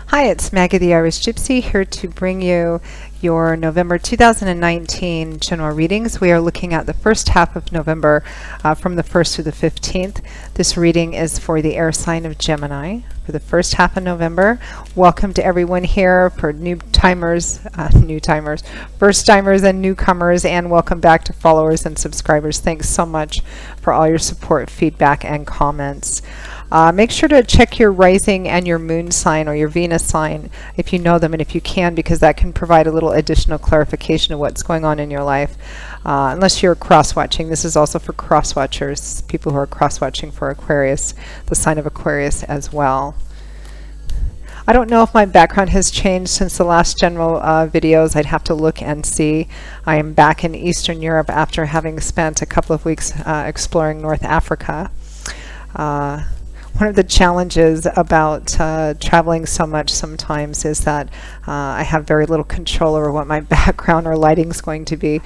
Hi, it's Maggie the Irish Gypsy here to bring you your November 2019 general readings. We are looking at the first half of November from the 1st to the 15th. This reading is for the air sign of Gemini for the first half of November. Welcome to everyone here for first timers and newcomers, and welcome back to followers and subscribers. Thanks so much for all your support, feedback, and comments. Make sure to check your rising and your moon sign or your Venus sign if you know them and if you can, because that can provide a little additional clarification of what's going on in your life. Unless you're cross-watching. This is also for cross-watchers, people who are cross-watching for Aquarius, the sign of Aquarius as well. I don't know if my background has changed since the last general videos. I'd have to look and see. I am back in Eastern Europe after having spent a couple of weeks exploring North Africa. One of the challenges about traveling so much sometimes is that I have very little control over what my background or lighting is going to be.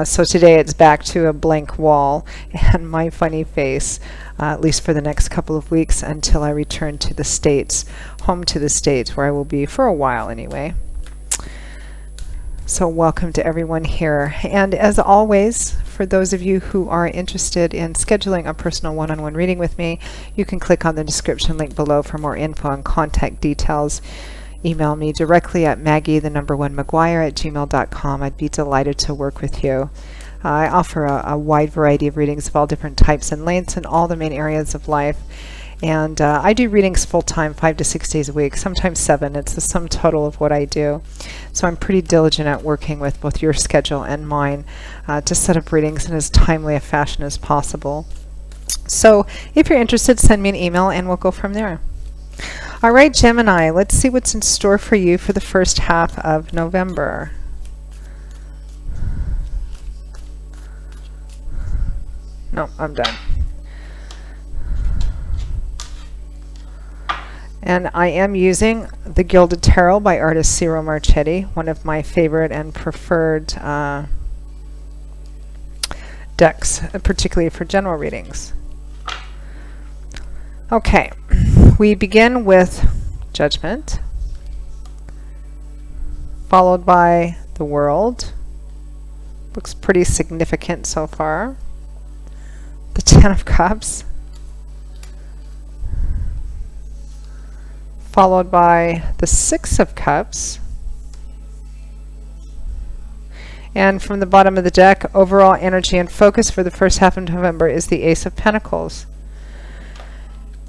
So today it's back to a blank wall and my funny face, at least for the next couple of weeks until I return to the States, home to the States, where I will be for a while anyway. So welcome to everyone here. And as always, for those of you who are interested in scheduling a personal one-on-one reading with me, you can click on the description link below for more info and contact details. Email me directly at maggie1mcguire@gmail.com. I'd be delighted to work with you. I offer a wide variety of readings of all different types and lengths in all the main areas of life. And I do readings full-time, 5 to 6 days a week, sometimes 7. It's the sum total of what I do. So I'm pretty diligent at working with both your schedule and mine to set up readings in as timely a fashion as possible. So if you're interested, send me an email and we'll go from there. All right, Gemini, let's see what's in store for you for the first half of November. No, I'm done. And I am using the Gilded Tarot by artist Ciro Marchetti, one of my favorite and preferred decks, particularly for general readings. Okay, we begin with Judgment, followed by the World. Looks pretty significant so far. The Ten of Cups, followed by the Six of Cups, and from the bottom of the deck, overall energy and focus for the first half of November is the Ace of Pentacles.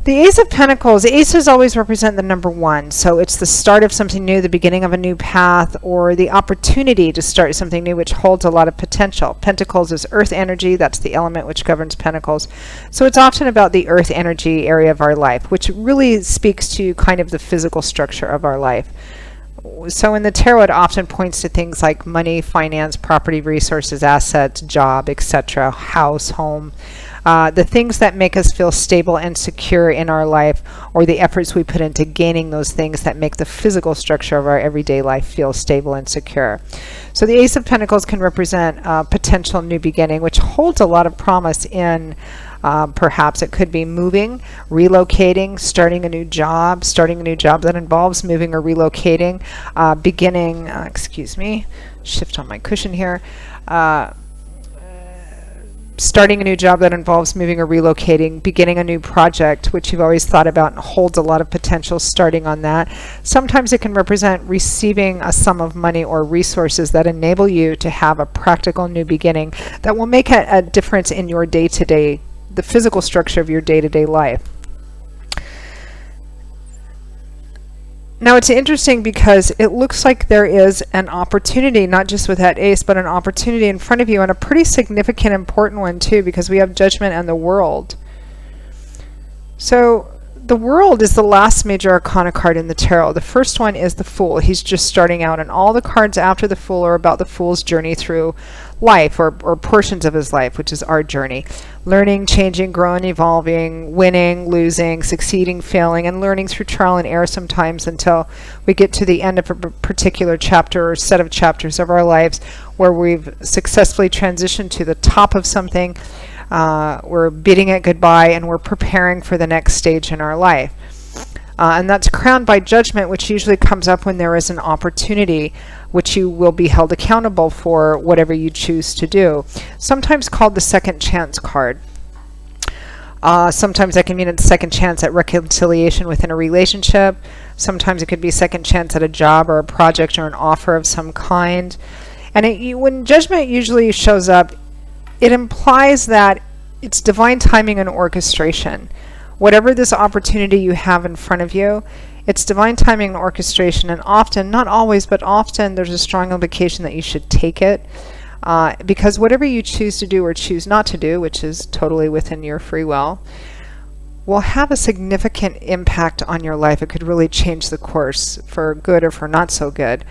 The Ace of Pentacles, aces always represent the number 1, so it's the start of something new, the beginning of a new path, or the opportunity to start something new, which holds a lot of potential. Pentacles is earth energy, that's the element which governs Pentacles. So it's often about the earth energy area of our life, which really speaks to kind of the physical structure of our life. So in the tarot, it often points to things like money, finance, property, resources, assets, job, etc., house, home. The things that make us feel stable and secure in our life, or the efforts we put into gaining those things that make the physical structure of our everyday life feel stable and secure. So the Ace of Pentacles can represent a potential new beginning, which holds a lot of promise in perhaps it could be moving, relocating, starting a new job that involves moving or relocating, beginning, excuse me, shift on my cushion here, starting a new job that involves moving or relocating, beginning a new project, which you've always thought about and holds a lot of potential, starting on that. Sometimes it can represent receiving a sum of money or resources that enable you to have a practical new beginning that will make a difference in your day-to-day, the physical structure of your day-to-day life. Now it's interesting because it looks like there is an opportunity, not just with that ace, but an opportunity in front of you, and a pretty significant, important one too, because we have Judgment and the World. So the World is the last major arcana card in the tarot. The first one is the Fool. He's just starting out, and all the cards after the Fool are about the Fool's journey through life, or portions of his life, which is our journey. Learning, changing, growing, evolving, winning, losing, succeeding, failing, and learning through trial and error sometimes until we get to the end of a particular chapter or set of chapters of our lives where we've successfully transitioned to the top of something. We're bidding it goodbye and we're preparing for the next stage in our life. And that's crowned by Judgment, which usually comes up when there is an opportunity, which you will be held accountable for whatever you choose to do. Sometimes called the second chance card. Sometimes that can mean a second chance at reconciliation within a relationship. Sometimes it could be second chance at a job or a project or an offer of some kind. And when Judgment usually shows up, it implies that it's divine timing and orchestration. Whatever this opportunity you have in front of you, it's divine timing and orchestration, and often, not always, but often there's a strong implication that you should take it, because whatever you choose to do or choose not to do, which is totally within your free will have a significant impact on your life. It could really change the course for good or for not so good.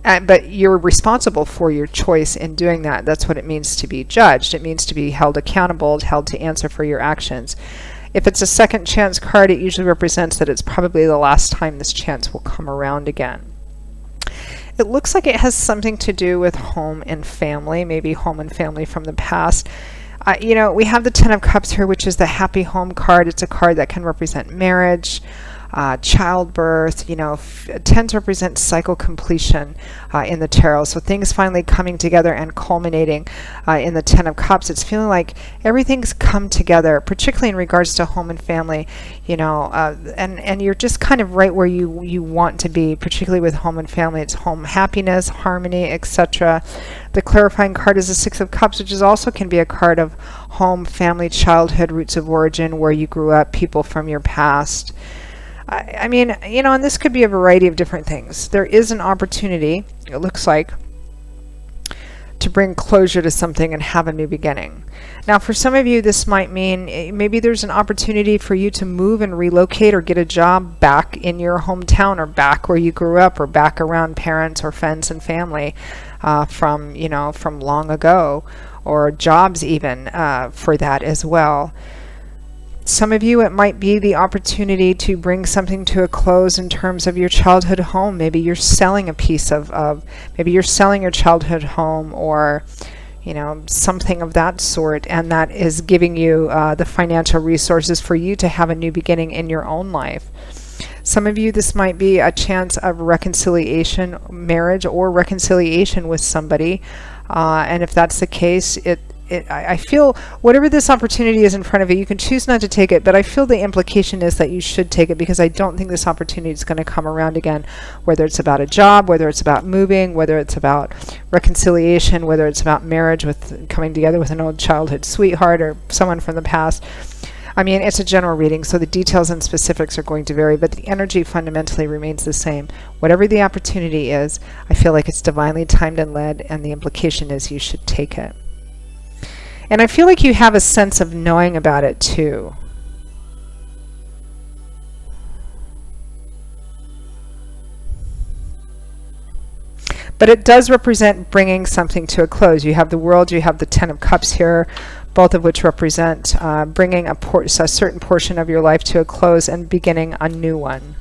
But you're responsible for your choice in doing that. That's what it means to be judged. It means to be held accountable, held to answer for your actions. If it's a second chance card, it usually represents that it's probably the last time this chance will come around again. It looks like it has something to do with home and family, maybe home and family from the past. We have the Ten of Cups here, which is the happy home card. It's a card that can represent marriage, childbirth. Tends to represent cycle completion in the tarot. So things finally coming together and culminating in the Ten of Cups. It's feeling like everything's come together, particularly in regards to home and family. And you're just kind of right where you want to be, particularly with home and family. It's home happiness, harmony, etc. The clarifying card is the Six of Cups, which also can be a card of home, family, childhood, roots of origin, where you grew up, people from your past. And this could be a variety of different things. There is an opportunity, it looks like, to bring closure to something and have a new beginning. Now, for some of you, this might mean maybe there's an opportunity for you to move and relocate or get a job back in your hometown, or back where you grew up, or back around parents or friends and family from long ago, or jobs even for that as well. Some of you, it might be the opportunity to bring something to a close in terms of your childhood home. Maybe you're selling a piece maybe you're selling your childhood home, or something of that sort, and that is giving you the financial resources for you to have a new beginning in your own life. Some of you, this might be a chance of reconciliation, marriage or reconciliation with somebody, and if that's the case, I feel whatever this opportunity is in front of you, you can choose not to take it, but I feel the implication is that you should take it, because I don't think this opportunity is going to come around again, whether it's about a job, whether it's about moving, whether it's about reconciliation, whether it's about marriage, with coming together with an old childhood sweetheart or someone from the past. It's a general reading, so the details and specifics are going to vary, but the energy fundamentally remains the same. Whatever the opportunity is, I feel like it's divinely timed and led, and the implication is you should take it. And I feel like you have a sense of knowing about it too. But it does represent bringing something to a close. You have the World, you have the Ten of Cups here, both of which represent bringing a certain portion of your life to a close and beginning a new one.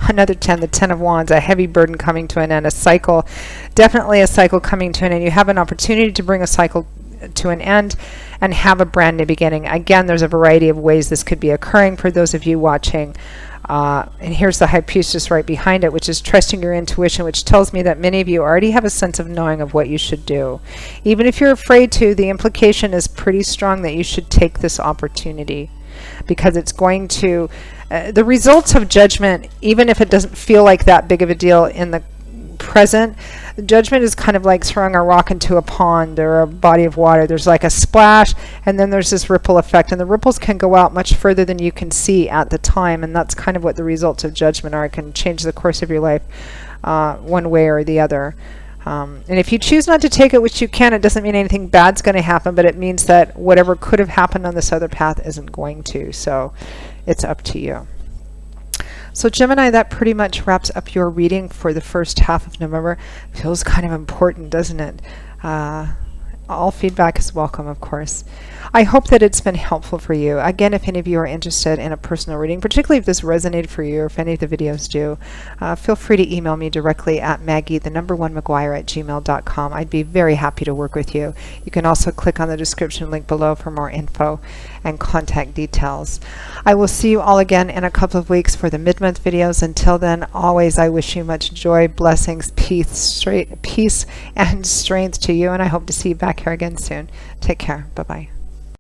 Another 10, the Ten of Wands, a heavy burden coming to an end, a cycle, definitely a cycle coming to an end. You have an opportunity to bring a cycle to an end and have a brand new beginning. Again, there's a variety of ways this could be occurring for those of you watching. And here's the High Priestess right behind it, which is trusting your intuition, which tells me that many of you already have a sense of knowing of what you should do. Even if you're afraid to, the implication is pretty strong that you should take this opportunity, because it's going to the results of Judgment, even if it doesn't feel like that big of a deal in the present, Judgment is kind of like throwing a rock into a pond or a body of water. There's like a splash, and then there's this ripple effect, and the ripples can go out much further than you can see at the time, and that's kind of what the results of Judgment are. It can change the course of your life one way or the other. And if you choose not to take it, which you can, it doesn't mean anything bad's going to happen, but it means that whatever could have happened on this other path isn't going to. So it's up to you. So Gemini, that pretty much wraps up your reading for the first half of November. Feels kind of important, doesn't it? All feedback is welcome, of course. I hope that it's been helpful for you. Again, if any of you are interested in a personal reading, particularly if this resonated for you or if any of the videos do, feel free to email me directly at Maggie1McGuire@gmail.com. I'd be very happy to work with you. You can also click on the description link below for more info and contact details. I will see you all again in a couple of weeks for the mid-month videos. Until then, always I wish you much joy, blessings, peace, and strength to you, and I hope to see you back here again soon. Take care. Bye-bye.